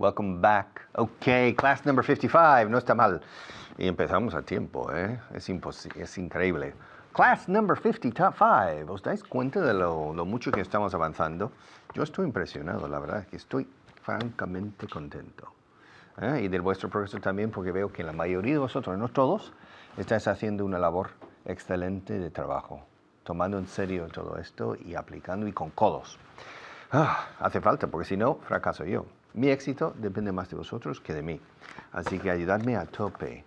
Welcome back. Okay, class number 55. No está mal. Y empezamos a tiempo, ¿eh? Es increíble. Class number 50, top 5. ¿Os dais cuenta de lo mucho que estamos avanzando? Yo estoy impresionado, la verdad, que estoy francamente contento. Y del vuestro progreso también, porque veo que la mayoría de vosotros, no todos, estáis haciendo una labor excelente de trabajo, tomando en serio todo esto y aplicando y con codos. Hace falta, porque si no, fracaso yo. Mi éxito depende más de vosotros que de mí. Así que ayudadme a tope.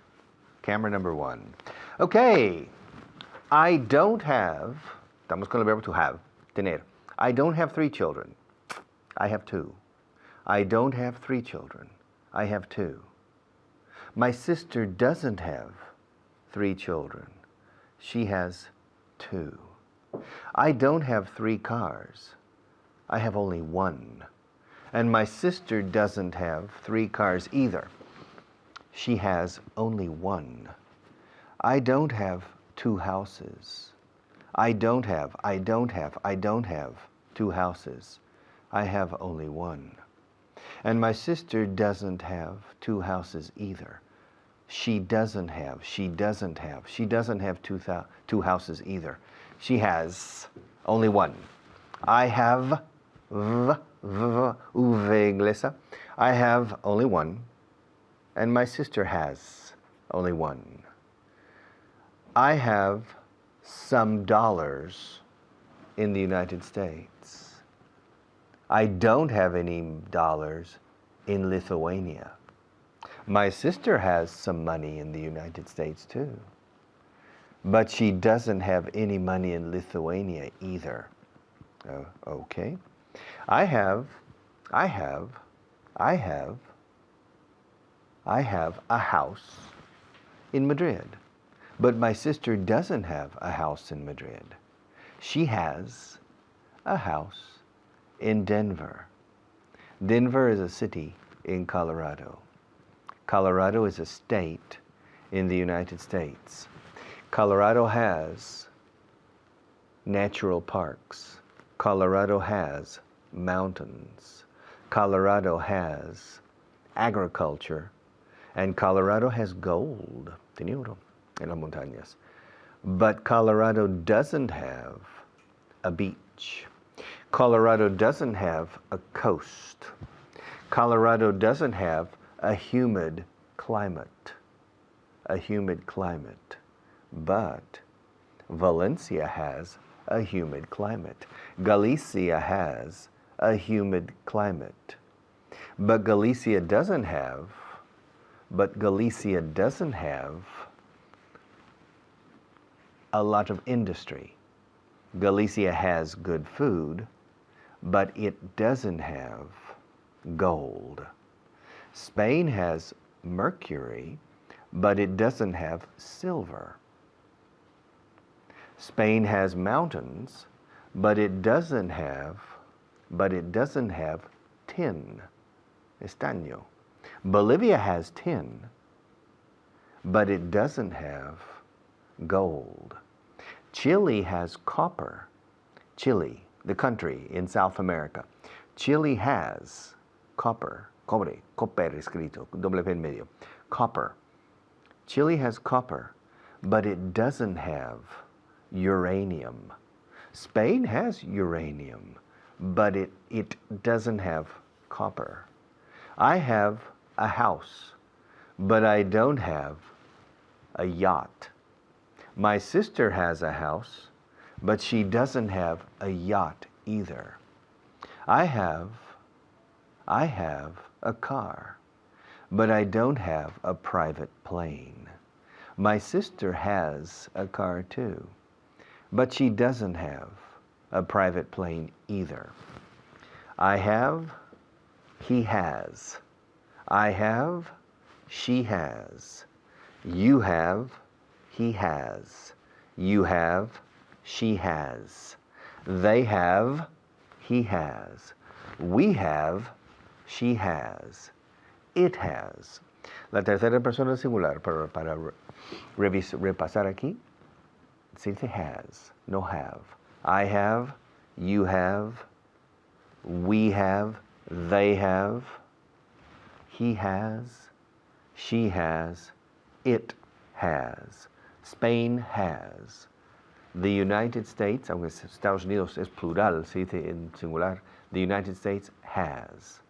Camera number 1. Okay. I don't have, estamos con el verbo to have, tener. I don't have 3 children. I have 2. I don't have 3 children. I have 2. My sister doesn't have 3 children. She has 2. I don't have 3 cars. I have only 1. And my sister doesn't have 3 cars either. She has only 1. I don't have 2 houses. I don't have 2 houses. I have only 1. And my sister doesn't have 2 houses either. She doesn't have 2 houses either. She has only 1. I have inglesa. I have only 1, and my sister has only 1. I have some dollars in the United States. I don't have any dollars in Lithuania. My sister has some money in the United States too, but she doesn't have any money in Lithuania either. Okay. I have a house in Madrid, but my sister doesn't have a house in Madrid. She has a house in Denver. Denver is a city in Colorado. Colorado is a state in the United States. Colorado has natural parks. Colorado has mountains. Colorado has agriculture. And Colorado has gold, tenuro, en las montañas. But Colorado doesn't have a beach. Colorado doesn't have a coast. Colorado doesn't have a humid climate. But Valencia has a humid climate. Galicia has a humid climate. But Galicia doesn't have a lot of industry. Galicia has good food, but it doesn't have gold. Spain has mercury, but it doesn't have silver. Spain has mountains, but it doesn't have tin, estaño. Bolivia has tin, but it doesn't have gold. Chile has copper. Chile, the country in South America. Chile has copper, cobre escrito, doble P en medio, copper. Chile has copper, but it doesn't have uranium. Spain has uranium, but it doesn't have copper. I have a house, but I don't have a yacht. My sister has a house, but she doesn't have a yacht either. I have a car, but I don't have a private plane. My sister has a car too, but she doesn't have a private plane either. I have, he has. I have, she has. You have, he has. You have, she has. They have, he has. We have, she has. It has. La tercera persona singular para repasar aquí, se dice has, no have. I have, you have, we have, they have, He has, she has, it has. Spain has. The United States, aunque Estados Unidos es plural, se dice en singular, the United States has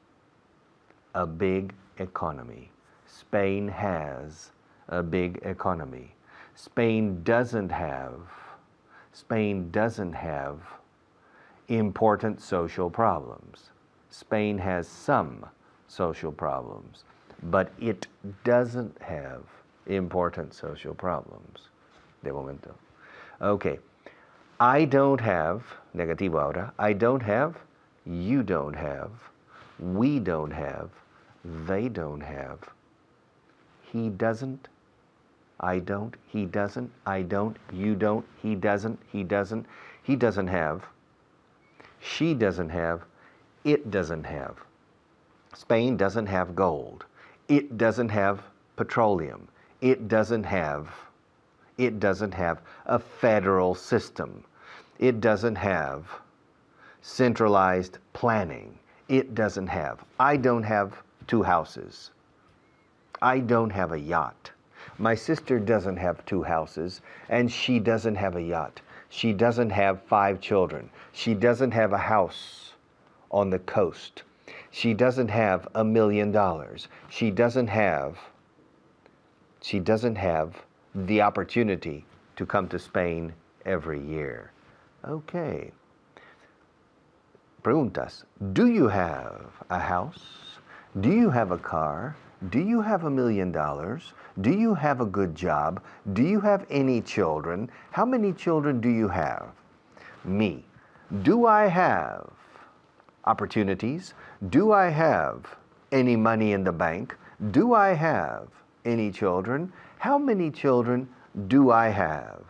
a big economy. Spain has a big economy. Spain doesn't have important social problems. Spain has some social problems, but it doesn't have important social problems. De momento. Okay. I don't have, negativo ahora, I don't have, you don't have, we don't have, they don't have, he doesn't, I don't, he doesn't, I don't, you don't, he doesn't have, she doesn't have, it doesn't have. Spain doesn't have gold. It doesn't have petroleum. It doesn't have a federal system. It doesn't have centralized planning. It doesn't have. I don't have 2 houses. I don't have a yacht. My sister doesn't have 2 houses, and she doesn't have a yacht. She doesn't have 5 children. She doesn't have a house on the coast. She doesn't have $1 million. She doesn't have the opportunity to come to Spain every year. Okay. Preguntas. Do you have a house? Do you have a car? Do you have $1 million? Do you have a good job? Do you have any children? How many children do you have? Me. Do I have opportunities? Do I have any money in the bank? Do I have any children? How many children do I have?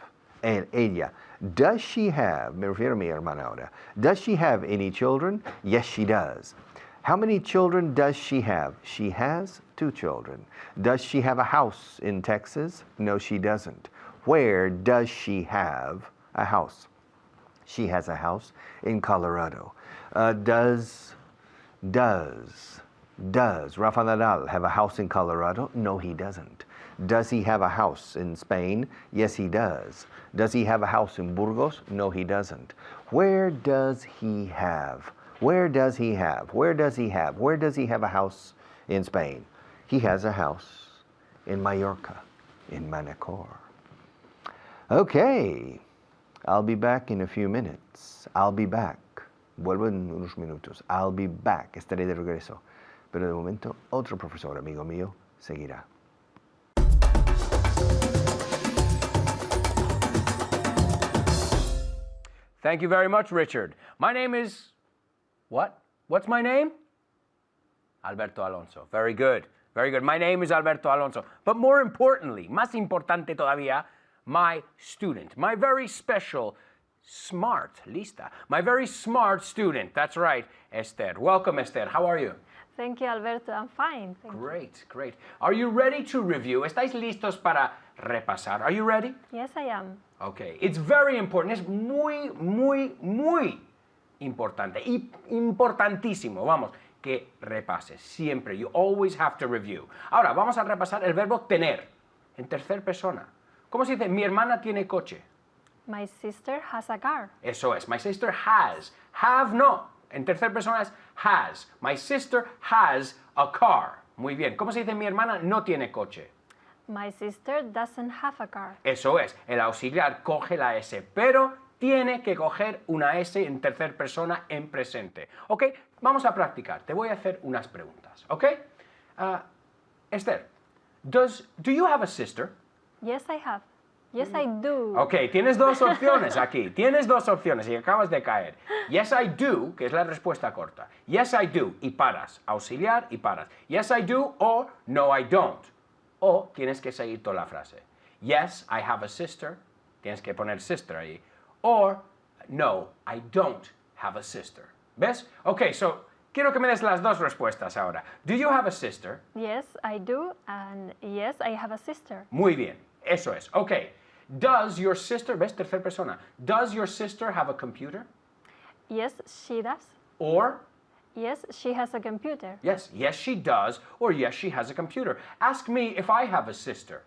And ella, does she have, me refiero a mi hermana ahora, does she have any children? Yes, she does. How many children does she have? She has 2 children. Does she have a house in Texas? No, she doesn't. Where does she have a house? She has a house in Colorado. Does Rafa Nadal have a house in Colorado? No, he doesn't. Does he have a house in Spain? Yes, he does. Does he have a house in Burgos? No, he doesn't. Where does he have? Where does he have? Where does he have? Where does he have a house in Spain? He has a house in Mallorca, in Manacor. Okay, I'll be back in a few minutes. I'll be back. Vuelvo en unos minutos. I'll be back. Estaré de regreso. Pero de momento, otro profesor amigo mío seguirá. Thank you very much, Richard. My name is... What? What's my name? Alberto Alonso. Very good. Very good. My name is Alberto Alonso. But more importantly, más importante todavía, my student, my very special, smart, lista, my very smart student. That's right, Esther. Welcome, Esther. How are you? Thank you, Alberto. I'm fine. Thank you. Great, great. Are you ready to review? ¿Estáis listos para repasar? Are you ready? Yes, I am. Okay. It's very important. Es muy, muy, muy importante. Y importantísimo. Vamos, que repases. Siempre. You always have to review. Ahora, vamos a repasar el verbo tener. En tercera persona. ¿Cómo se dice? Mi hermana tiene coche. My sister has a car. Eso es. My sister has. Have no. En tercera persona es has. My sister has a car. Muy bien. ¿Cómo se dice? Mi hermana no tiene coche. My sister doesn't have a car. Eso es. El auxiliar coge la S, pero tiene que coger una S en tercera persona en presente. ¿Ok? Vamos a practicar. Te voy a hacer unas preguntas. ¿Ok? Esther, do you have a sister? Yes, I have. Yes, I do. Ok, tienes 2 opciones aquí. Tienes 2 opciones y acabas de caer. Yes, I do, que es la respuesta corta. Yes, I do, y paras. Auxiliar y paras. Yes, I do, o no, I don't. O tienes que seguir toda la frase. Yes, I have a sister. Tienes que poner sister ahí. Or, no, I don't have a sister. ¿Ves? Ok, so, quiero que me des las 2 respuestas ahora. Do you have a sister? Yes, I do. And yes, I have a sister. Muy bien, eso es. Ok. Does your sister, ¿ves? Tercera persona. Does your sister have a computer? Yes, she does. Or, Yes, she has a computer. Yes, yes she does, or yes she has a computer. Ask me if I have a sister.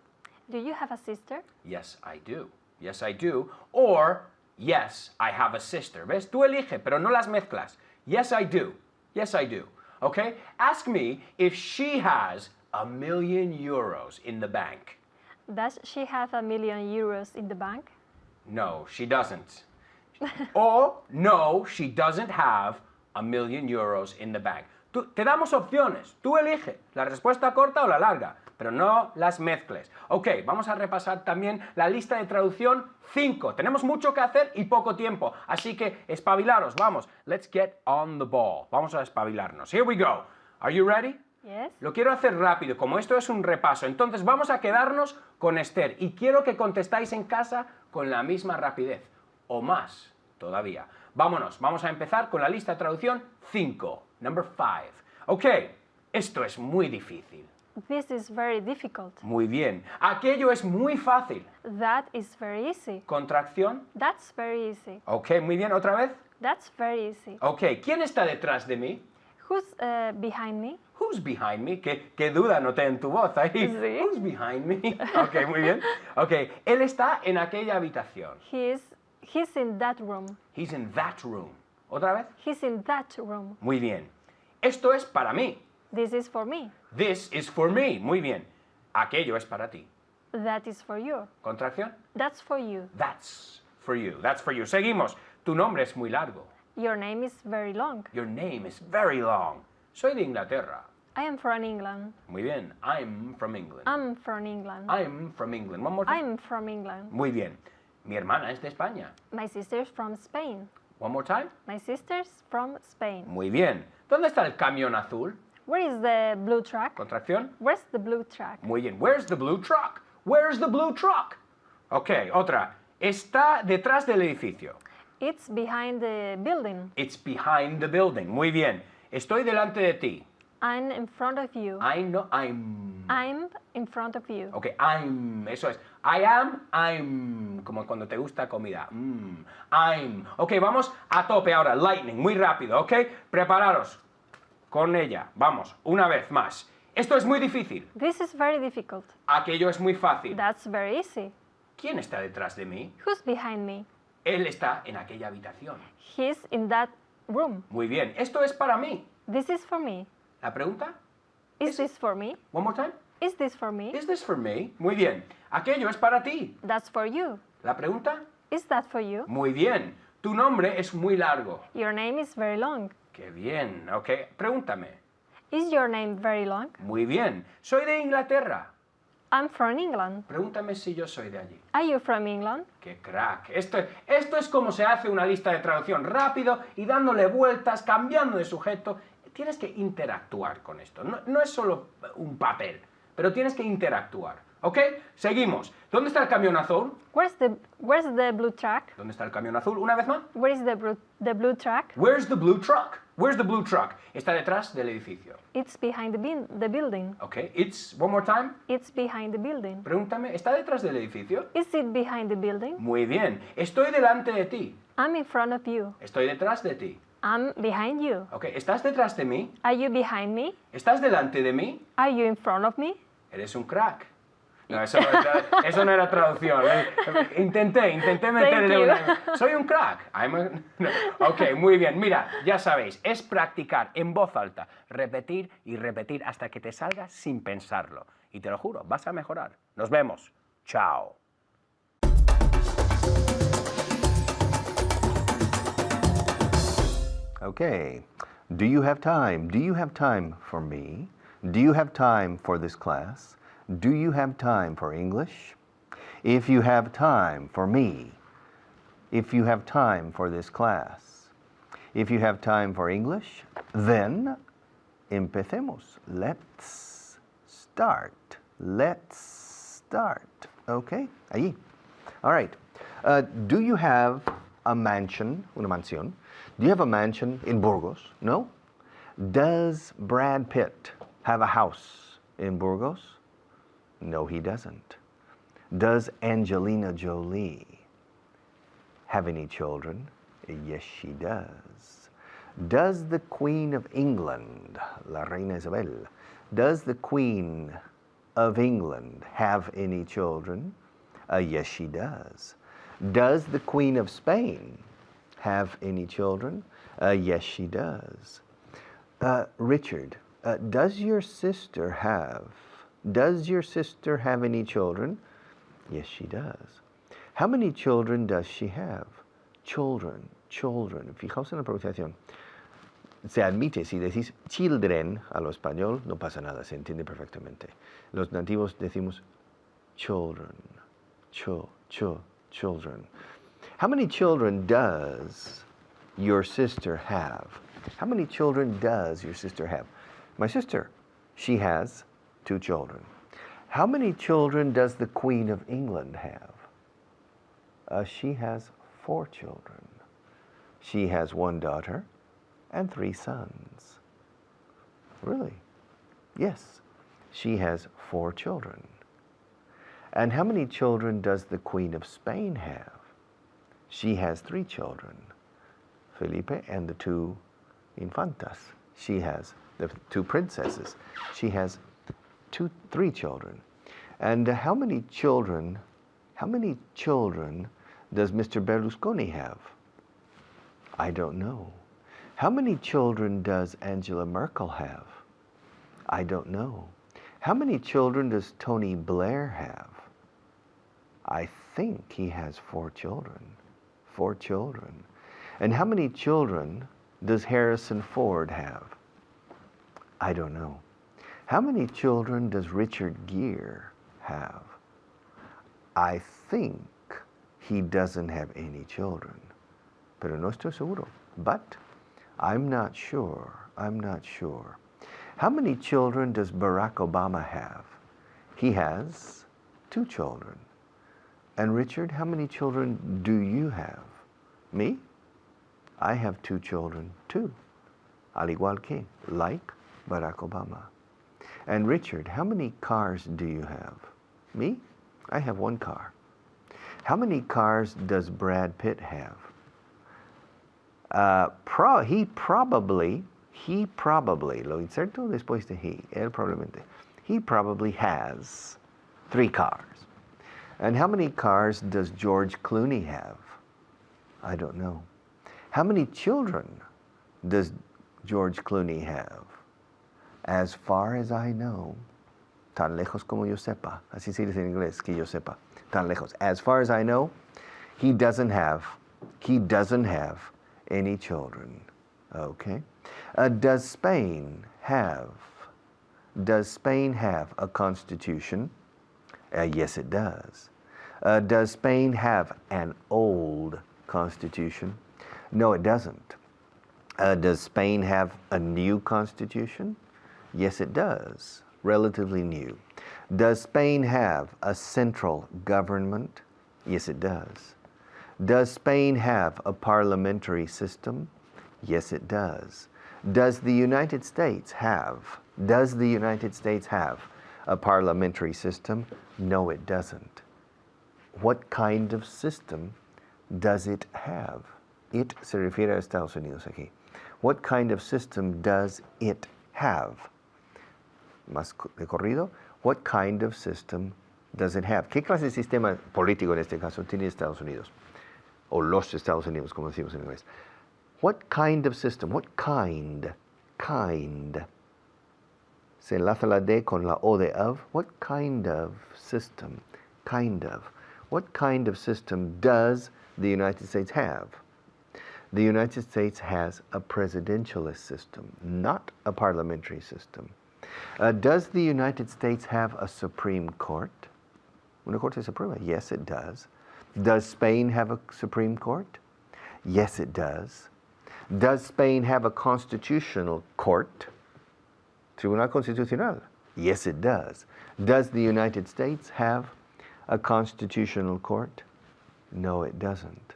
Do you have a sister? Yes, I do. Yes, I do. Or, yes, I have a sister. ¿Ves? Tú elige, pero no las mezclas. Yes, I do. Yes, I do. Okay? Ask me if she has €1,000,000 in the bank. Does she have €1,000,000 in the bank? No, she doesn't. Or, no, she doesn't have €1,000,000 in the bank. Te damos opciones. Tú elige la respuesta corta o la larga, pero no las mezcles. Ok, vamos a repasar también la lista de traducción 5. Tenemos mucho que hacer y poco tiempo, así que espabilaros, vamos. Let's get on the ball. Vamos a espabilarnos. Here we go. Are you ready? Yes. Lo quiero hacer rápido, como esto es un repaso. Entonces vamos a quedarnos con Esther y quiero que contestáis en casa con la misma rapidez, o más todavía. Vámonos, vamos a empezar con la lista de traducción 5. Number 5. Ok, esto es muy difícil. This is very difficult. Muy bien. Aquello es muy fácil. That is very easy. Contracción. That's very easy. Ok, muy bien. ¿Otra vez? That's very easy. Ok, ¿quién está detrás de mí? Who's behind me? Who's behind me? ¿Qué duda noté en tu voz ahí? Sí. Who's behind me? Ok, muy bien. Ok, él está en aquella habitación. He's in that room. He's in that room. ¿Otra vez? He's in that room. Muy bien. Esto es para mí. This is for me. This is for me. Muy bien. Aquello es para ti. That is for you. Contracción. That's for you. That's for you. That's for you. Seguimos. Tu nombre es muy largo. Your name is very long. Your name is very long. Soy de Inglaterra. I am from England. Muy bien. I'm from England. I'm from England. I'm from England. One more time. I'm from England. Muy bien. Mi hermana es de España. My sister's from Spain. One more time. My sister's from Spain. Muy bien. ¿Dónde está el camión azul? Where is the blue truck? Contracción. Where's the blue truck? Muy bien. Where's the blue truck? Where's the blue truck? Ok, otra. Está detrás del edificio. It's behind the building. It's behind the building. Muy bien. Estoy delante de ti. I'm in front of you. I'm. I'm in front of you. Ok, I'm. Eso es. I am, I'm. Como cuando te gusta comida. I'm. Ok, vamos a tope ahora. Lightning, muy rápido, ok. Prepararos con ella. Vamos, una vez más. Esto es muy difícil. This is very difficult. Aquello es muy fácil. That's very easy. ¿Quién está detrás de mí? Who's behind me? Él está en aquella habitación. He's in that room. Muy bien. Esto es para mí. This is for me. ¿La pregunta? Is this for me? One more time. Is this for me? Is this for me? Muy bien. Aquello es para ti. That's for you. ¿La pregunta? Is that for you? Muy bien. Tu nombre es muy largo. Your name is very long. Qué bien. Ok. Pregúntame. Is your name very long? Muy bien. Soy de Inglaterra. I'm from England. Pregúntame si yo soy de allí. Are you from England? ¡Qué crack! Esto es como se hace una lista de traducción rápido y dándole vueltas, cambiando de sujeto. Tienes que interactuar con esto. No es solo un papel, pero tienes que interactuar. ¿Ok? Seguimos. ¿Dónde está el camión azul? Where's the blue truck? ¿Dónde está el camión azul? Una vez más. Where is the blue truck? Where's the blue truck? Where's the blue truck? Está detrás del edificio. It's behind the building. ¿Ok? It's, one more time. It's behind the building. Pregúntame, ¿está detrás del edificio? Is it behind the building? Muy bien. Estoy delante de ti. I'm in front of you. Estoy detrás de ti. I'm behind you. Ok, ¿estás detrás de mí? Are you behind me? ¿Estás delante de mí? Are you in front of me? Eres un crack. No, eso no era traducción. Intenté meterle you. una... Soy un crack. No. Ok, muy bien. Mira, ya sabéis, es practicar en voz alta, repetir y repetir hasta que te salga sin pensarlo. Y te lo juro, vas a mejorar. Nos vemos. Chao. Okay. Do you have time? Do you have time for me? Do you have time for this class? Do you have time for English? If you have time for me, if you have time for this class, if you have time for English, then empecemos. Let's start. Let's start. Okay? Allí. All right. Do you have a mansion, una mansión? Do you have a mansion in Burgos? No? Does Brad Pitt have a house in Burgos? No, he doesn't. Does Angelina Jolie have any children? Yes, she does. Does the Queen of England, la Reina Isabel, does the Queen of England have any children? Yes, she does. Does the Queen of Spain have any children? Yes, she does. Richard, does your sister have any children? Yes, she does. How many children does she have? Children. Fijaos en la pronunciación. Se admite, si decís children a lo español, no pasa nada, se entiende perfectamente. Los nativos decimos children. Children. How many children does your sister have? How many children does your sister have? My sister, she has 2 children. How many children does the Queen of England have? She has 4 children. She has 1 daughter and 3 sons. Really? Yes. She has 4 children. And how many children does the Queen of Spain have? She has 3 children. Felipe and the 2 infantas. She has the 2 princesses. She has 3 children. And how many children does Mr. Berlusconi have? I don't know. How many children does Angela Merkel have? I don't know. How many children does Tony Blair have? I think he has 4 children. 4 children. And how many children does Harrison Ford have? I don't know. How many children does Richard Gere have? I think he doesn't have any children. Pero no estoy seguro. But I'm not sure. How many children does Barack Obama have? He has 2 children. And Richard, how many children do you have? Me? I have 2 children too. Al igual que, like Barack Obama. And Richard, how many cars do you have? Me? I have 1 car. How many cars does Brad Pitt have? He probably, lo inserto después de él probablemente. He probably has 3 cars. And how many cars does George Clooney have? I don't know. How many children does George Clooney have? As far as I know, tan lejos como yo sepa, así se dice en inglés, que yo sepa, tan lejos. As far as I know, he doesn't have any children. Okay. Does Spain have a constitution? Yes, it does. Does Spain have an old constitution? No, it doesn't. Does Spain have a new constitution? Yes, it does. Relatively new. Does Spain have a central government? Yes, it does. Does Spain have a parliamentary system? Yes, it does. Does the United States have a parliamentary system? No, it doesn't. What kind of system does it have? It se refiere a Estados Unidos aquí. What kind of system does it have? Más de corrido. What kind of system does it have? ¿Qué clase de sistema político en este caso tiene Estados Unidos? O los Estados Unidos, como decimos en inglés. What kind of system? What kind? Se enlaza la D con la O de of. What kind of system? What kind of system does the United States have? The United States has a presidentialist system, not a parliamentary system. Does the United States have a Supreme Court? Una Corte Suprema? Yes, it does. Does Spain have a Supreme Court? Yes, it does. Does Spain have a constitutional court? Tribunal Constitucional? Yes, it does. Does the United States have a constitutional court? No, it doesn't.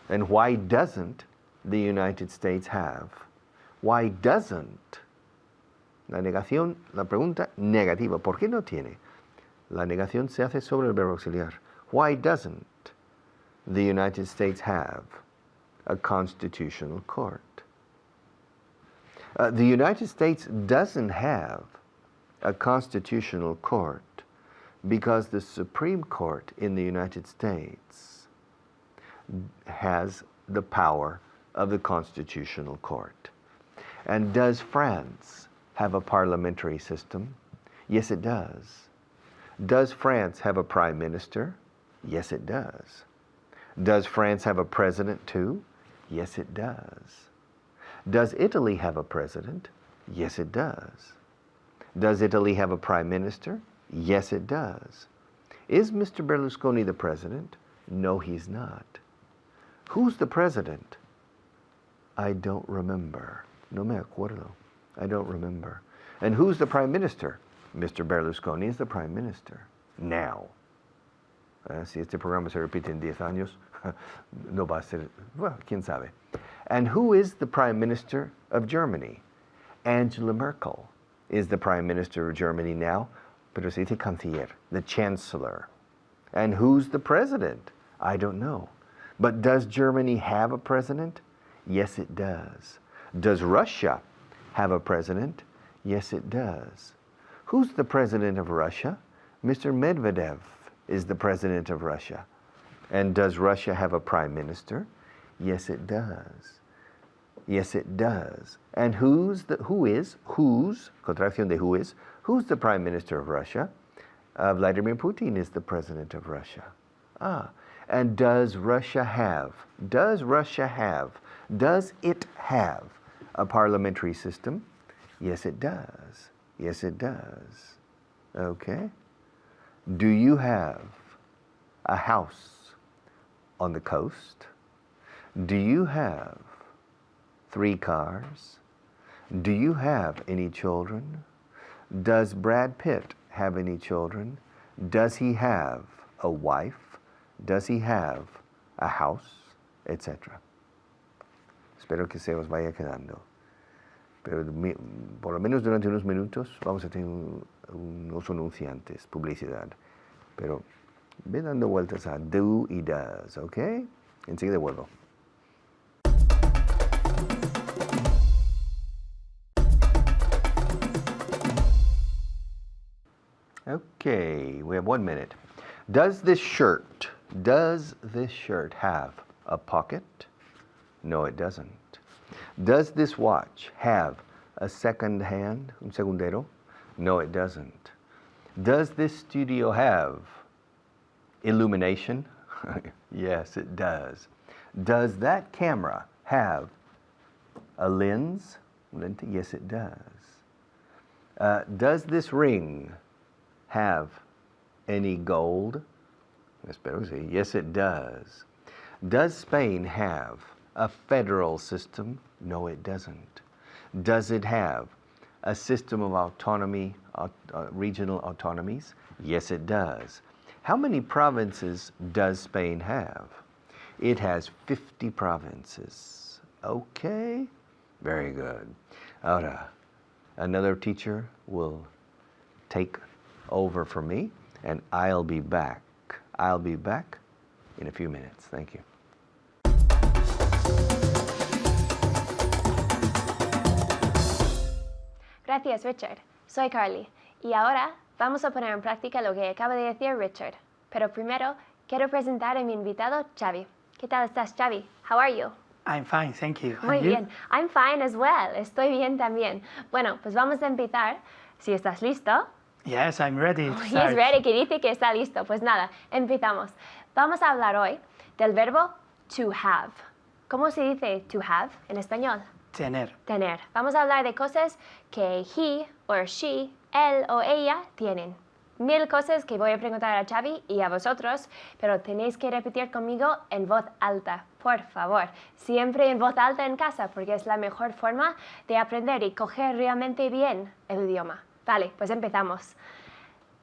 And why doesn't the United States have? Why doesn't? La negación, la pregunta negativa. ¿Por qué no tiene? La negación se hace sobre el verbo auxiliar. Why doesn't the United States have a constitutional court? The United States doesn't have a constitutional court because the Supreme Court in the United States has the power of the constitutional court. And does France have a parliamentary system? Yes, it does. Does France have a prime minister? Yes, it does. Does France have a president too? Yes, it does. Does Italy have a president? Yes, it does. Does Italy have a prime minister? Yes, it does. Is Mr. Berlusconi the president? No, he's not. Who's the president? I don't remember. No me acuerdo. I don't remember. And who's the prime minister? Mr. Berlusconi is the prime minister. Now. Si este programa se repite en 10 años, no va a ser, well, quién sabe. And who is the prime minister of Germany? Angela Merkel is the prime minister of Germany now, pero se dice canciller, the chancellor. And who's the president? I don't know. But does Germany have a president? Yes, it does. Does Russia have a president? Yes, it does. Who's the president of Russia? Mr. Medvedev is the president of Russia. And does Russia have a prime minister? Yes, it does. Yes, it does. And who's, contracción de who's the prime minister of Russia? Vladimir Putin is the president of Russia. And does it have a parliamentary system? Yes, it does. Yes, it does. Okay. Do you have a house on the coast? Do you have 3 cars? Do you have any children? Does Brad Pitt have any children? Does he have a wife? Does he have a house? Etc. Espero que se os vaya quedando. Pero por lo menos durante unos minutos vamos a tener unos anunciantes, publicidad. Pero ve dando vueltas a do y does, ¿ok? Enseguida vuelvo. Okay, we have 1 minute. Does this shirt have a pocket? No, it doesn't. Does this watch have a second hand, un segundero? No, it doesn't. Does this studio have illumination? Yes, it does. Does that camera have a lens? Yes, it does. Does this ring have any gold? Espero que sí. Yes, it does. Does Spain have a federal system? No, it doesn't. Does it have a system of autonomy, regional autonomies? Yes, it does. How many provinces does Spain have? It has 50 provinces. Okay, very good. Ahora, another teacher will take over for me, and I'll be back. I'll be back in a few minutes. Thank you. Gracias, Richard. Soy Carly. Y ahora vamos a poner en práctica lo que acaba de decir Richard. Pero primero, quiero presentar a mi invitado, Xavi. ¿Qué tal estás, Xavi? How are you? I'm fine, thank you. Muy bien. I'm fine as well. Estoy bien también. Bueno, pues vamos a empezar. Si estás listo. Yes, I'm ready. He's ready, que dice que está listo. Pues nada, empezamos. Vamos a hablar hoy del verbo to have. ¿Cómo se dice to have en español? Tener. Tener. Vamos a hablar de cosas que he or she, él o ella tienen. 1000 cosas que voy a preguntar a Xavi y a vosotros, pero tenéis que repetir conmigo en voz alta, por favor. Siempre en voz alta en casa, porque es la mejor forma de aprender y coger realmente bien el idioma. Vale, pues empezamos.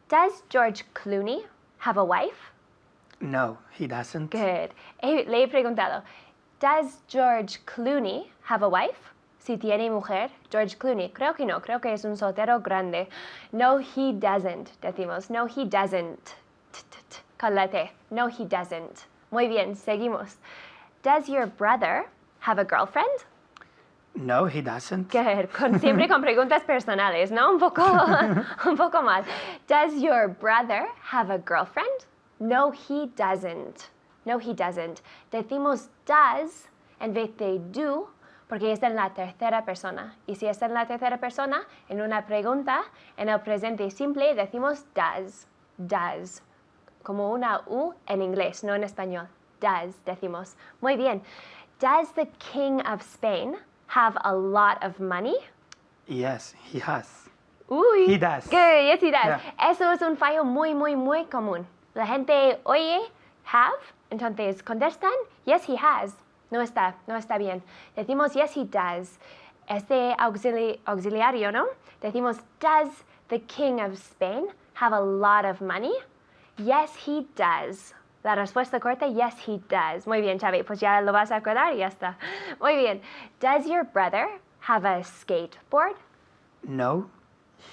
Does George Clooney have a wife? No, he doesn't. Good. Le he preguntado, does George Clooney have a wife? Si tiene mujer, George Clooney. Creo que no, creo que es un soltero grande. No, he doesn't, decimos. No, he doesn't. Con la T. No, he doesn't. Muy bien, seguimos. Does your brother have a girlfriend? No, he doesn't. Good. Siempre con preguntas personales, ¿no? Un poco mal. Does your brother have a girlfriend? No, he doesn't. No, he doesn't. Decimos does en vez de do porque está en la tercera persona. Y si está en la tercera persona, en una pregunta, en el presente simple decimos does. Does. Como una U en inglés, no en español. Does, decimos. Muy bien. Does the King of Spain have a lot of money? Yes, he has. Uy. He does. Good, yes, he does. Yeah. Eso es un fallo muy, muy, muy común. La gente oye have, entonces contestan, yes, he has. No está bien. Decimos, yes, he does. Este auxiliario, ¿no? Decimos, does the King of Spain have a lot of money? Yes, he does. La respuesta corta, yes, he does. Muy bien, Xavi, pues ya lo vas a acordar y ya está. Muy bien. Does your brother have a skateboard? No,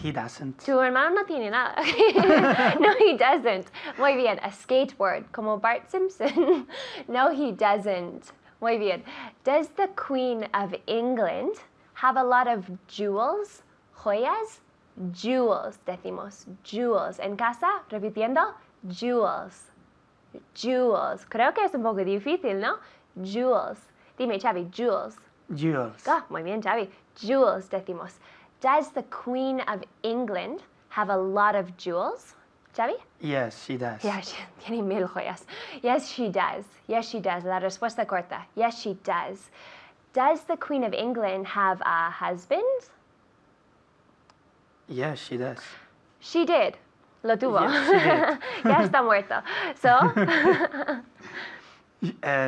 he doesn't. Tu hermano no tiene nada. No, he doesn't. Muy bien, a skateboard, como Bart Simpson. No, he doesn't. Muy bien. Does the Queen of England have a lot of jewels? Joyas? Jewels, decimos. Jewels. En casa, repitiendo, jewels. Jewels. Creo que es un poco difícil, ¿no? Jewels. Dime, Xavi, jewels. Jewels. Ah, muy bien, Xavi. Jewels, decimos. Does the Queen of England have a lot of jewels? Xavi? Yes, she does. Yeah, tiene 1000 joyas. Yes, she does. Yes, she does. La respuesta corta. Yes, she does. Does the Queen of England have a husband? Yes, she does. She did. Lo tuvo. Yes, she did. Ya está muerto. So,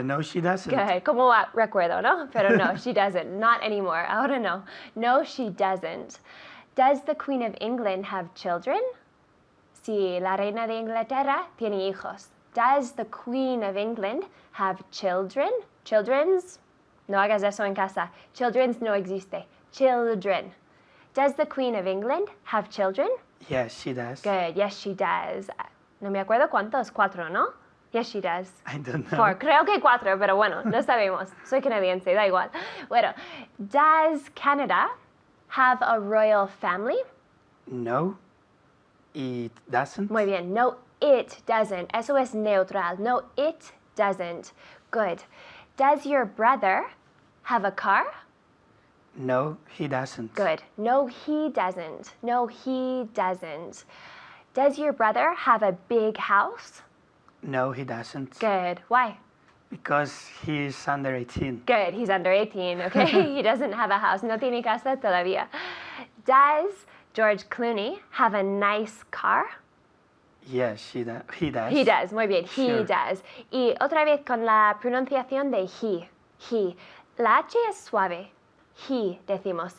No, she doesn't. okay, como recuerdo, ¿no? Pero no, she doesn't. Not anymore. Ahora no. No, she doesn't. Does the Queen of England have children? Si la reina de Inglaterra tiene hijos. Does the Queen of England have children? Children's? No hagas eso en casa. Children's no existe. Children. Does the Queen of England have children? Yes, she does. Good. Yes, she does. No me acuerdo cuántos. 4, ¿no? Yes, she does. I don't know. 4. Creo que 4, pero bueno, no sabemos. Soy canadiense, da igual. Bueno, does Canada have a royal family? No, it doesn't. Muy bien. No, it doesn't. Eso es neutral. No, it doesn't. Good. Does your brother have a car? No, he doesn't. Good. No, he doesn't. No, he doesn't. Does your brother have a big house? No, he doesn't. Good. Why? Because he's under 18. Good. He's under 18, okay? He doesn't have a house. No tiene casa todavía. Does George Clooney have a nice car? Yes, he does. He does. Muy bien. He Sure. does. Y otra vez con la pronunciación de he. He. La H es suave. He, decimos.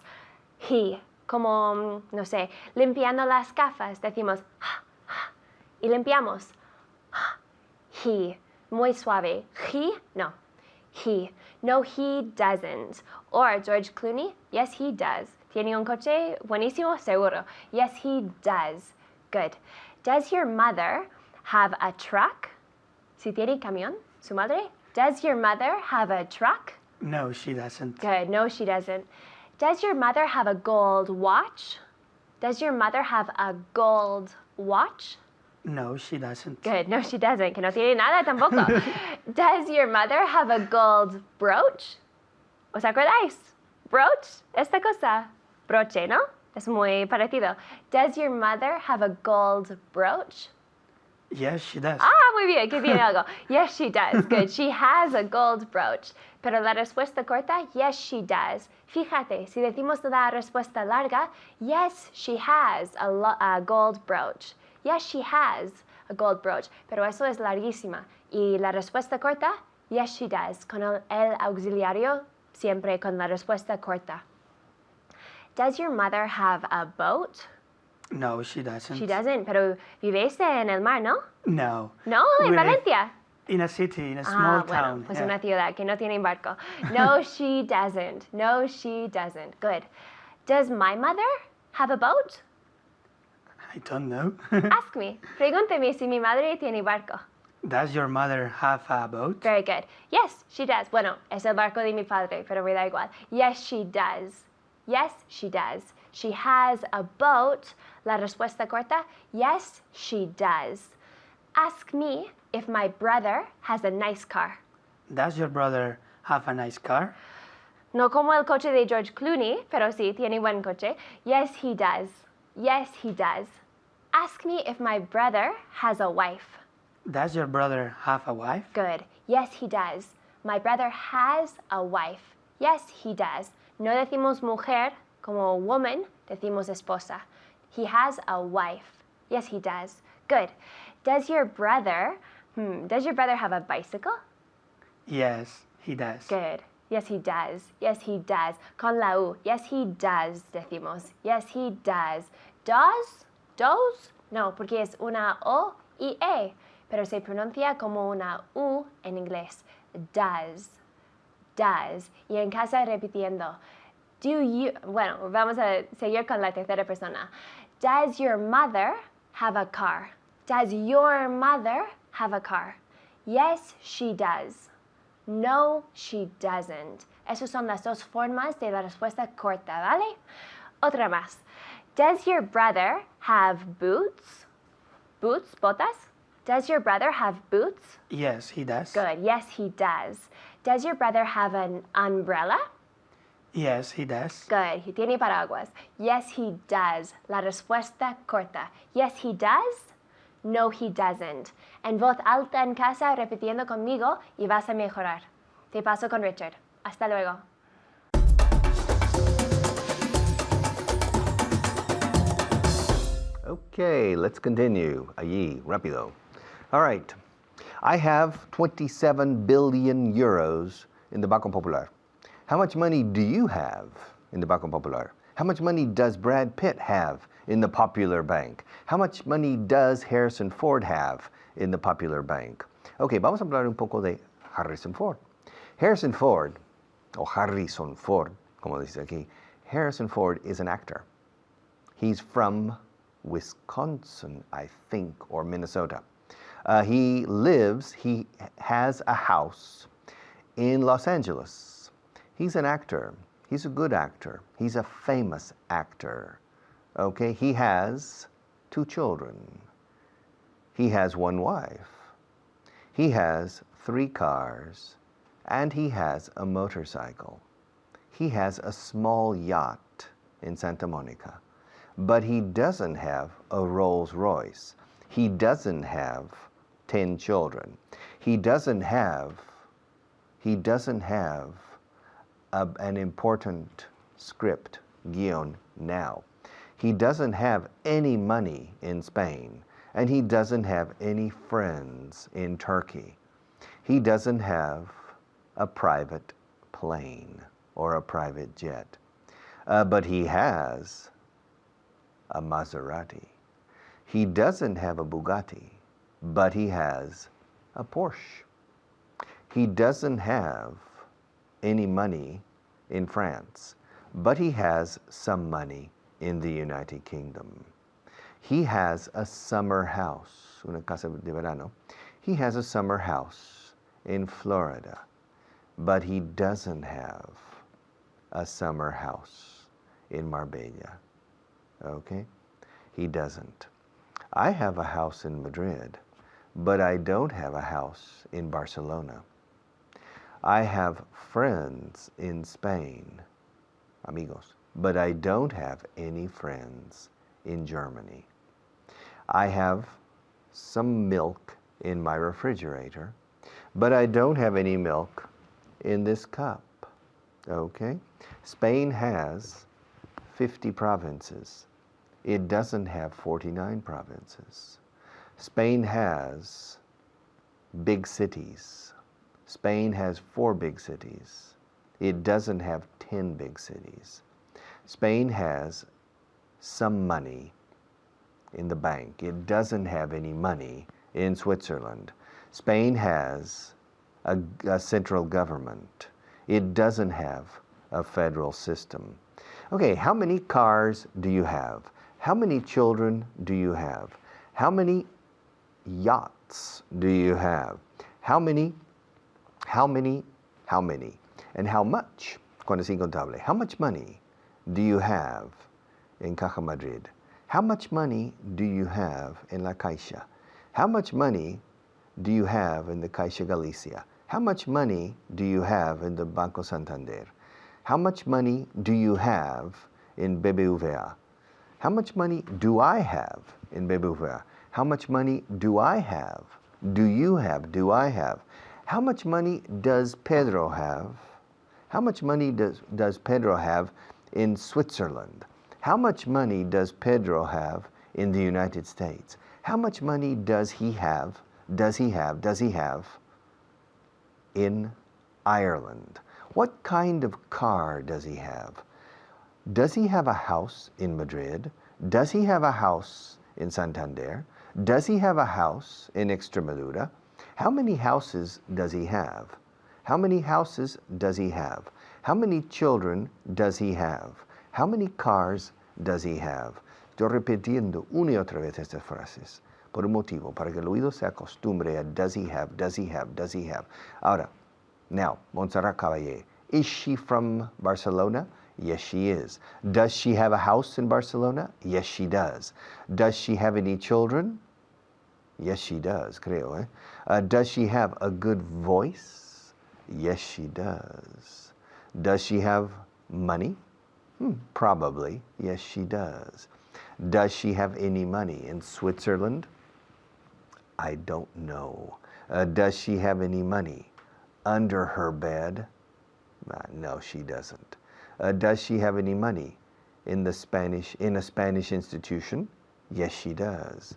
He. Como, no sé, limpiando las gafas, decimos y limpiamos. He. Muy suave. He, no. He. No, he doesn't. Or George Clooney, yes, he does. ¿Tiene un coche buenísimo? Seguro. Yes, he does. Good. Does your mother have a truck? Si tiene camión, su madre. Does your mother have a truck? No, she doesn't. Good. No, she doesn't. Does your mother have a gold watch? Does your mother have a gold watch? No, she doesn't. Good. No, she doesn't. Que no tiene nada tampoco. Does your mother have a gold brooch? ¿Os acordáis? Brooch, esta cosa. Broche, ¿no? Es muy parecido. Does your mother have a gold brooch? Yes, she does. Ah, muy bien, que tiene algo. Yes, she does. Good. She has a gold brooch. Pero la respuesta corta, yes, she does. Fíjate, si decimos la respuesta larga, yes, she has a gold brooch. Yes, she has a gold brooch. Pero eso es larguísima. Y la respuesta corta, yes, she does. Con el auxiliario, siempre con la respuesta corta. Does your mother have a boat? No, she doesn't. She doesn't, pero vives en el mar, ¿no? No. No, en We're Valencia. In a city, in a small Bueno, town. pues yeah. una ciudad que no tiene barco. No, she doesn't. No, she doesn't. Good. Does my mother have a boat? I don't know. Ask me. Pregúnteme si mi madre tiene barco. Does your mother have a boat? Very good. Yes, she does. Bueno, es el barco de mi padre, pero me da igual. Yes, she does. Yes, she does. She has a boat. La respuesta corta, yes, she does. Ask me if my brother has a nice car. Does your brother have a nice car? No como el coche de George Clooney, pero sí, tiene buen coche. Yes, he does. Yes, he does. Ask me if my brother has a wife. Does your brother have a wife? Good. Yes, he does. My brother has a wife. Yes, he does. No decimos mujer como woman, decimos esposa. He has a wife. Yes, he does. Good. Does your brother have a bicycle? Yes, he does. Good. Yes, he does. Yes, he does. Con la U. Yes, he does, decimos. Yes, he does. Does? Does? No, porque es una O y E, pero se pronuncia como una U en inglés. Does. Does. Y en casa repitiendo. Do you... Bueno, vamos a seguir con la tercera persona. Does your mother have a car? Does your mother have a car? Yes, she does. No, she doesn't. Esas son las dos formas de la respuesta corta, ¿vale? Otra más. Does your brother have boots? Boots, botas? Does your brother have boots? Yes, he does. Good. Yes, he does. Does your brother have an umbrella? Yes, he does. Good. He tiene paraguas. Yes, he does. La respuesta corta. Yes, he does. No, he doesn't. En voz alta en casa, repitiendo conmigo y vas a mejorar. Te paso con Richard. Hasta luego. Okay, let's continue. Allí, rápido. All right. I have 27 billion euros in the Banco Popular. How much money do you have in the Banco Popular? How much money does Brad Pitt have in the Popular Bank? How much money does Harrison Ford have in the Popular Bank? Okay, vamos a hablar un poco de Harrison Ford. Harrison Ford, o Harrison Ford, como dice aquí, Harrison Ford is an actor. He's from Wisconsin, I think, or Minnesota. He has a house in Los Angeles. He's an actor. He's a good actor. He's a famous actor. Okay, he has 2 children. He has 1 wife. He has 3 cars. And he has a motorcycle. He has a small yacht in Santa Monica. But he doesn't have a Rolls Royce. He doesn't have 10 children. He doesn't have an important script, guion, now. He doesn't have any money in Spain, and he doesn't have any friends in Turkey. He doesn't have a private plane or a private jet, but he has a Maserati. He doesn't have a Bugatti, but he has a Porsche. He doesn't have any money in France, but he has some money in the United Kingdom. He has a summer house, una casa de verano. He has a summer house in Florida, but he doesn't have a summer house in Marbella. Okay? He doesn't. I have a house in Madrid, but I don't have a house in Barcelona. I have friends in Spain, amigos, but I don't have any friends in Germany. I have some milk in my refrigerator, but I don't have any milk in this cup. Okay? Spain has 50 provinces. It doesn't have 49 provinces. Spain has big cities. Spain has 4 big cities. It doesn't have 10 big cities. Spain has some money in the bank. It doesn't have any money in Switzerland. Spain has a central government. It doesn't have a federal system. Okay, how many cars do you have? How many children do you have? How many yachts cats do you have? How many, and how much, cuando es incontable. How much money do you have in Caja Madrid? How much money do you have in La Caixa? How much money do you have in the Caixa Galicia? How much money do you have in the Banco Santander? How much money do you have in BBVA? How much money do I have in BBVA? How much money do I have? Do you have? Do I have? How much money does Pedro have? How much money does Pedro have in Switzerland? How much money does Pedro have in the United States? How much money does he have? Does he have in Ireland? What kind of car does he have? Does he have a house in Madrid? Does he have a house in Santander? Does he have a house in Extremadura? How many houses does he have? How many houses does he have? How many children does he have? How many cars does he have? Estoy repitiendo una y otra vez estas frases por un motivo, para que el oído se acostumbre a does he have, does he have, does he have. Ahora, now, Montserrat Caballé, is she from Barcelona? Yes, she is. Does she have a house in Barcelona? Yes, she does. Does she have any children? Yes, she does, creo, does she have a good voice? Yes, she does. Does she have money? Probably. Yes, she does. Does she have any money in Switzerland? I don't know. Does she have any money under her bed? No, she doesn't. Does she have any money in a Spanish institution? Yes, she does.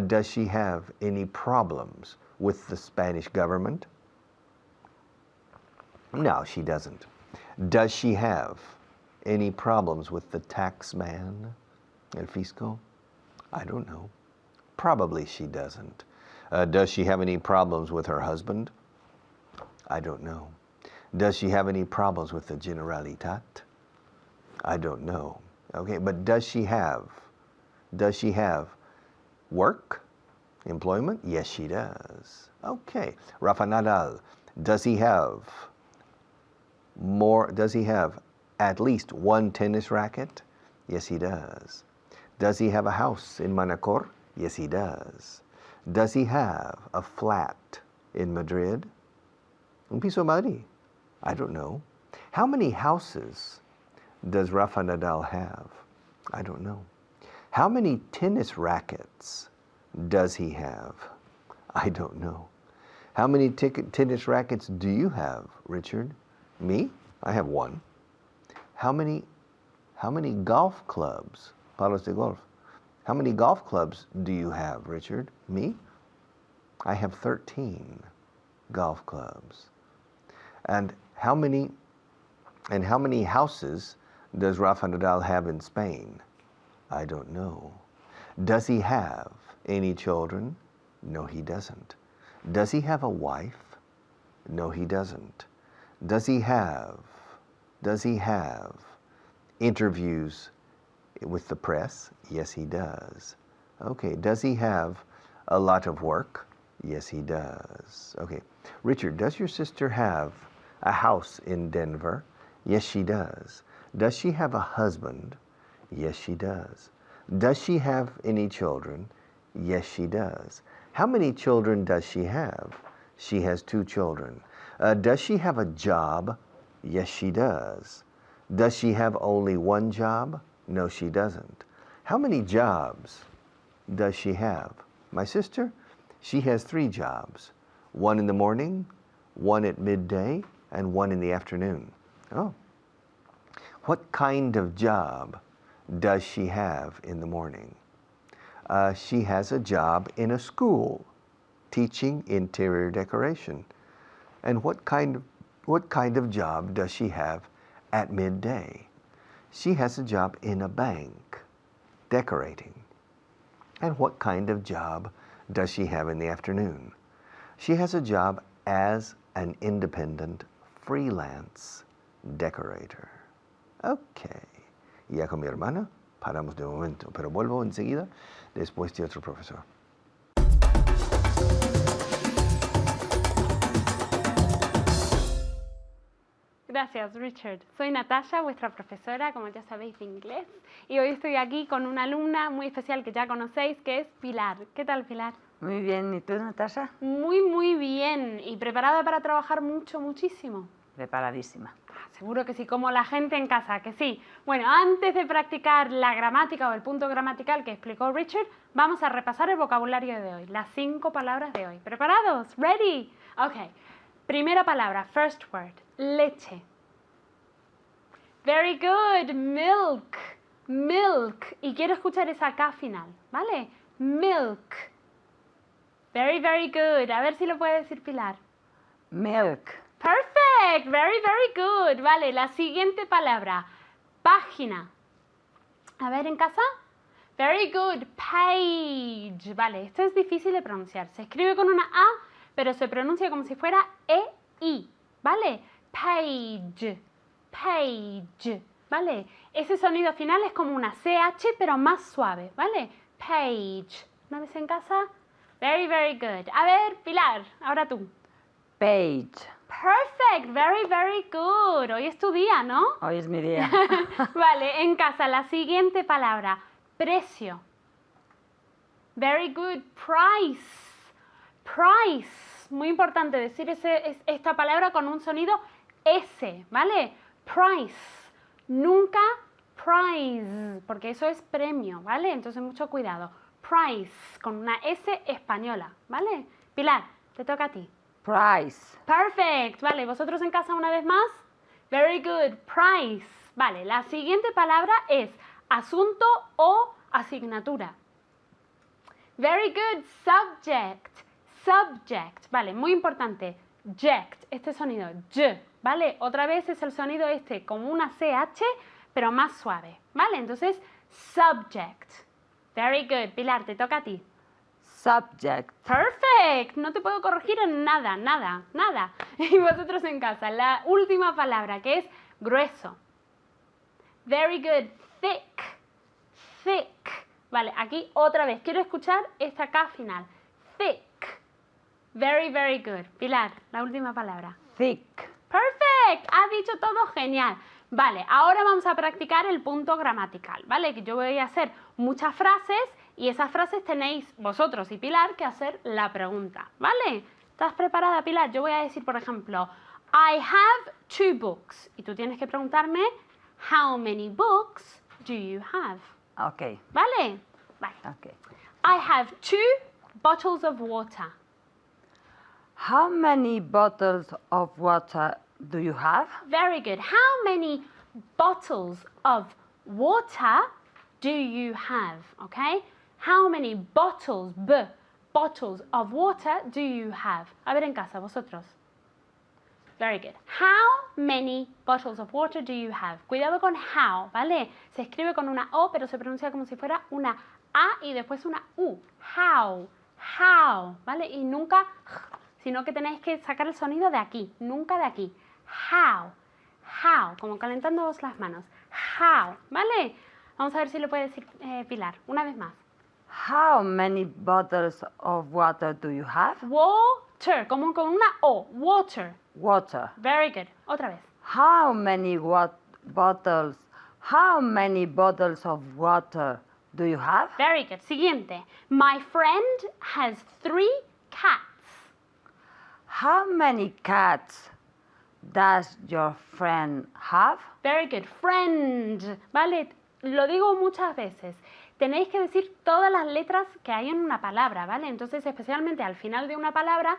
Does she have any problems with the Spanish government? No, she doesn't. Does she have any problems with the tax man, el fisco? I don't know. Probably she doesn't. Does she have any problems with her husband? I don't know. Does she have any problems with the Generalitat? I don't know. Okay, but does she have work? Employment? Yes, she does. Okay. Rafa Nadal, does he have at least one tennis racket? Yes, he does. Does he have a house in Manacor? Yes, he does. Does he have a flat in Madrid? Un piso Madrid? I don't know. How many houses does Rafa Nadal have? I don't know. How many tennis rackets does he have? I don't know. How many tennis rackets do you have, Richard? Me? I have one. How many golf clubs, palos de golf? How many golf clubs do you have, Richard? Me? I have 13 golf clubs. And how many houses does Rafa Nadal have in Spain? I don't know. Does he have any children? No, he doesn't. Does he have a wife? No, he doesn't. Does he have interviews with the press? Yes, he does. Okay, does he have a lot of work? Yes, he does. Okay, Richard, does your sister have a house in Denver? Yes, she does. Does she have a husband? Yes, she does. Does she have any children? Yes, she does. How many children does she have? She has 2 children. Does she have a job? Yes, she does. Does she have only one job? No, she doesn't. How many jobs does she have? My sister? She has 3 jobs. One in the morning, one at midday, and one in the afternoon. Oh. What kind of job does she have in the morning? She has a job in a school, teaching interior decoration. And what kind of job does she have at midday? She has a job in a bank, decorating. And what kind of job does she have in the afternoon? She has a job as an independent freelance decorator. Okay. Ya con mi hermana paramos de momento, pero vuelvo enseguida después de otro profesor. Gracias, Richard. Soy Natasha, vuestra profesora, como ya sabéis, de inglés. Y hoy estoy aquí con una alumna muy especial que ya conocéis, que es Pilar. ¿Qué tal, Pilar? Muy bien, ¿y tú, Natasha? Muy, muy bien. ¿Y preparada para trabajar mucho, muchísimo? Preparadísima. Seguro que sí, como la gente en casa, que sí. Bueno, antes de practicar la gramática o el punto gramatical que explicó Richard, vamos a repasar el vocabulario de hoy, las 5 palabras de hoy. ¿Preparados? ¿Ready? Ok. Primera palabra, first word, leche. Very good, milk, milk. Y quiero escuchar esa K final, ¿vale? Milk. Very, very good. A ver si lo puede decir Pilar. Milk. Perfect, very, very good. Vale, la siguiente palabra, página. A ver, en casa. Very good, page. Vale, esto es difícil de pronunciar. Se escribe con una A, pero se pronuncia como si fuera E-I. ¿Vale? Page, page. ¿Vale? Ese sonido final es como una CH, pero más suave. ¿Vale? Page. ¿Una vez en casa? Very, very good. A ver, Pilar, ahora tú. Page. Perfect, very, very good. Hoy es tu día, ¿no? Hoy es mi día. Vale, en casa, la siguiente palabra, precio. Very good, price. Price. Muy importante decir esta palabra con un sonido S, ¿vale? Price. Nunca prize, porque eso es premio, ¿vale? Entonces mucho cuidado. Price, con una S española, ¿vale? Pilar, te toca a ti. Price. Perfect. Vale, vosotros en casa una vez más. Very good. Price. Vale, la siguiente palabra es asunto o asignatura. Very good. Subject. Subject. Vale, muy importante. Ject. Este sonido. J. Vale, otra vez es el sonido este como una CH, pero más suave. Vale, entonces, subject. Very good. Pilar, te toca a ti. Subject. Perfect. No te puedo corregir en nada, nada, nada. Y vosotros en casa, la última palabra que es grueso. Very good. Thick. Thick. Vale, aquí otra vez. Quiero escuchar esta K final. Thick. Very, very good. Pilar, la última palabra. Thick. Perfect. Has dicho todo genial. Vale, ahora vamos a practicar el punto gramatical, ¿vale? Que yo voy a hacer muchas frases y esas frases tenéis vosotros y Pilar que hacer la pregunta, ¿vale? ¿Estás preparada, Pilar? Yo voy a decir, por ejemplo, I have 2 books. Y tú tienes que preguntarme, how many books do you have? Ok. ¿Vale? Vale. Ok. I have 2 bottles of water. How many bottles of water do you have? Very good. How many bottles of water do you have? Okay? How many bottles, bottles of water do you have? A ver en casa, vosotros. Very good. How many bottles of water do you have? Cuidado con how, ¿vale? Se escribe con una O, pero se pronuncia como si fuera una A y después una U. How, ¿vale? Y nunca, sino que tenéis que sacar el sonido de aquí, nunca de aquí. How, como calentándoos las manos. How, ¿vale? Vamos a ver si lo puede decir Pilar, una vez más. How many bottles of water do you have? Water, como con una O, water. Water. Very good. Otra vez. How many bottles of water do you have? Very good. Siguiente. My friend has 3 cats. How many cats does your friend have? Very good. Friend. Vale, lo digo muchas veces. Tenéis que decir todas las letras que hay en una palabra, ¿vale? Entonces, especialmente al final de una palabra,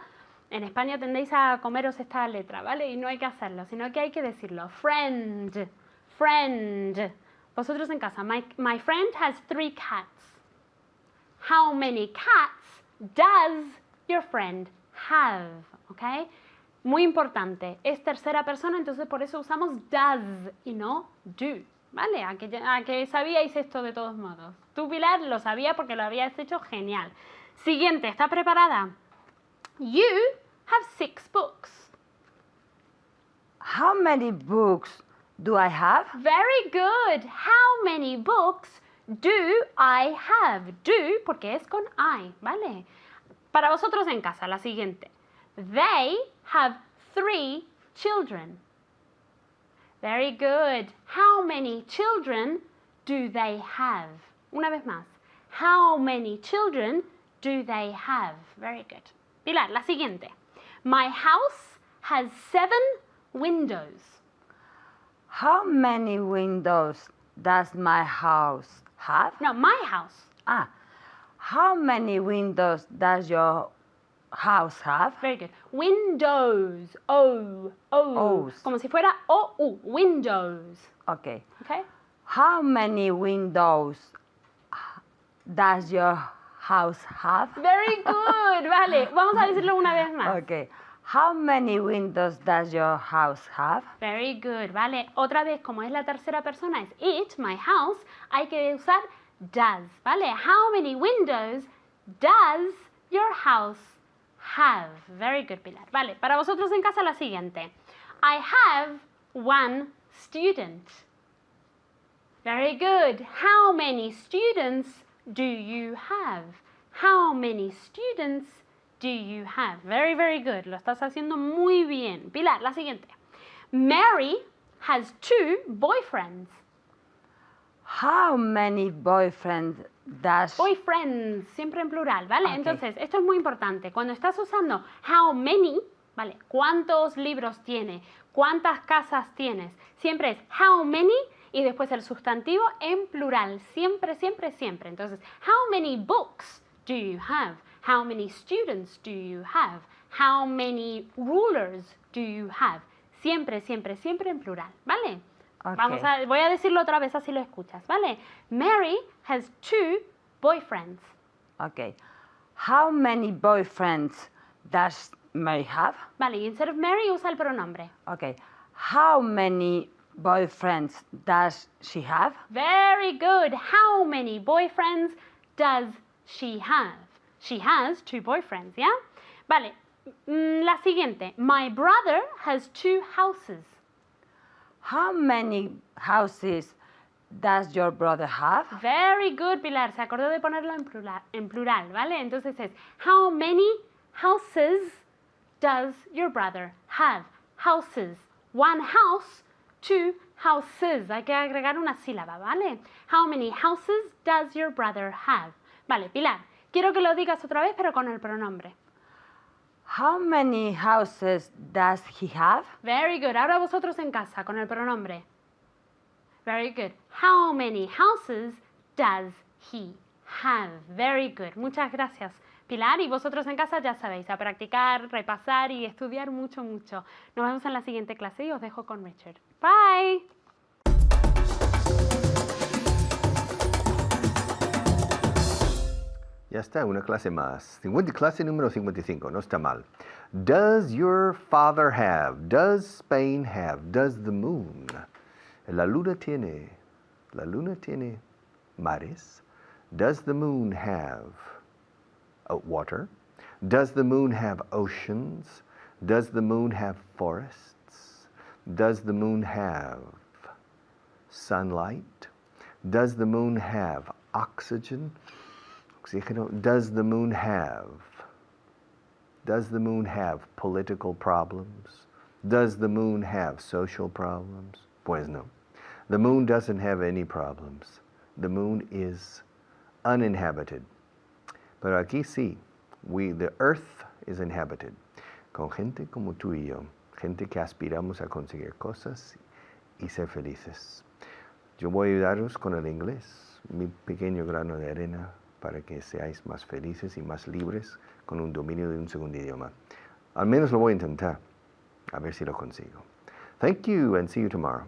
en España tendéis a comeros esta letra, ¿vale? Y no hay que hacerlo, sino que hay que decirlo. Friend. Friend. Vosotros en casa. My friend has 3 cats. How many cats does your friend have? ¿Ok? Muy importante. Es tercera persona, entonces por eso usamos does y no do. ¿Vale? ¿A que sabíais esto de todos modos? Tú, Pilar, lo sabía porque lo habías hecho genial. Siguiente, ¿está preparada? You have 6 books. How many books do I have? Very good. How many books do I have? Do, porque es con I, ¿vale? Para vosotros en casa, la siguiente. They have 3 children. Very good. How many children do they have? Una vez más. How many children do they have? Very good. Pilar, la siguiente. My house has 7 windows. How many windows does my house have? No, my house. Ah, how many windows does your house have? Very good. Windows. O. O's. Como si fuera O-U. Windows. Okay. Okay? How many windows does your house have? Very good. Vale, vamos a decirlo una vez más. Okay. How many windows does your house have? Very good. Vale, otra vez, como es la tercera persona, es it, my house, hay que usar does. Vale, how many windows does your house have? Very good, Pilar. Vale, para vosotros en casa la siguiente. I have 1 student. Very good. How many students do you have? How many students do you have? Very, very good. Lo estás haciendo muy bien. Pilar, la siguiente. Mary has 2 boyfriends. How many boyfriends does... Boyfriends, siempre en plural, ¿vale? Ok. Entonces, esto es muy importante. Cuando estás usando how many, ¿vale? ¿Cuántos libros tiene? ¿Cuántas casas tienes? Siempre es how many y después el sustantivo en plural. Siempre, siempre, siempre. Entonces, how many books do you have? How many students do you have? How many rulers do you have? Siempre, siempre, siempre en plural, ¿vale? Ok. Voy a decirlo otra vez así lo escuchas, ¿vale? Mary has 2 boyfriends. Okay. How many boyfriends does Mary have? Vale, y instead of Mary usa el pronombre. Okay. How many boyfriends does she have? Very good. How many boyfriends does she have? She has 2 boyfriends, ¿ya? Vale, la siguiente. My brother has 2 houses. How many houses does your brother have? Very good, Pilar. Se acordó de ponerlo en plural, ¿vale? Entonces es, how many houses does your brother have? Houses. 1 house, 2 houses. Hay que agregar una sílaba, ¿vale? How many houses does your brother have? Vale, Pilar, quiero que lo digas otra vez, pero con el pronombre. How many houses does he have? Very good. Ahora vosotros en casa, con el pronombre. Very good. How many houses does he have? Very good. Muchas gracias, Pilar. Y vosotros en casa ya sabéis, a practicar, repasar y estudiar mucho, mucho. Nos vemos en la siguiente clase y os dejo con Richard. Bye. Ya está, una clase más. Clase número 55, no está mal. Does your father have? Does Spain have? Does the moon? La luna tiene mares. Does the moon have water? Does the moon have oceans? Does the moon have forests? Does the moon have sunlight? Does the moon have oxygen? Oxígeno. Does the moon have political problems? Does the moon have social problems? Pues no. The moon doesn't have any problems. The moon is uninhabited. Pero aquí sí, the earth is inhabited. Con gente como tú y yo, gente que aspiramos a conseguir cosas y ser felices. Yo voy a ayudaros con el inglés, mi pequeño grano de arena, para que seáis más felices y más libres con un dominio de un segundo idioma. Al menos lo voy a intentar, a ver si lo consigo. Thank you and see you tomorrow.